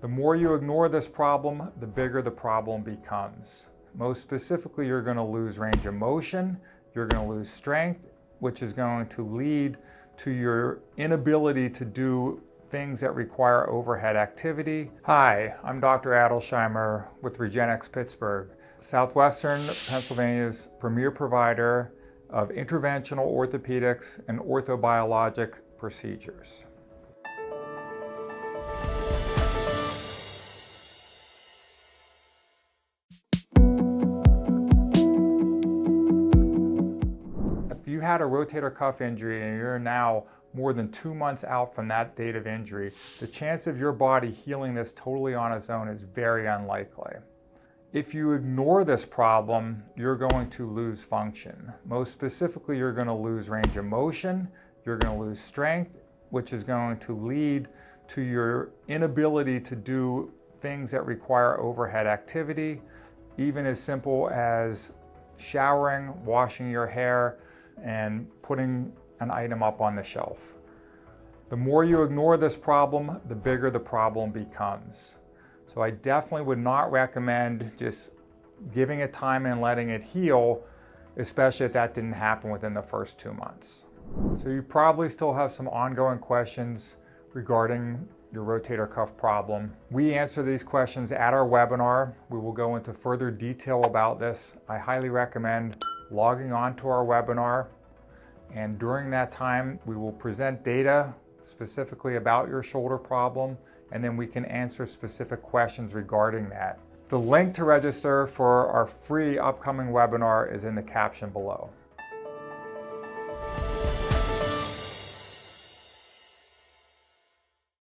The more you ignore this problem, the bigger the problem becomes. Most specifically, you're going to lose range of motion, you're going to lose strength, which is going to lead to your inability to do things that require overhead activity. Hi, I'm Dr. Adelsheimer with Regenexx Pittsburgh, Southwestern Pennsylvania's premier provider of interventional orthopedics and orthobiologic procedures. If you had a rotator cuff injury and you're now more than 2 months out from that date of injury, the chance of your body healing this totally on its own is very unlikely. If you ignore this problem, you're going to lose function. Most specifically, you're going to lose range of motion, you're going to lose strength, which is going to lead to your inability to do things that require overhead activity, even as simple as showering, washing your hair, and putting an item up on the shelf. The more you ignore this problem, the bigger the problem becomes. So I definitely would not recommend just giving it time and letting it heal, especially if that didn't happen within the first 2 months. So you probably still have some ongoing questions regarding your rotator cuff problem. We answer these questions at our webinar. We will go into further detail about this. I highly recommend logging on to our webinar, and during that time we will present data specifically about your shoulder problem, and then we can answer specific questions regarding that. The link to register for our free upcoming webinar is in the caption below.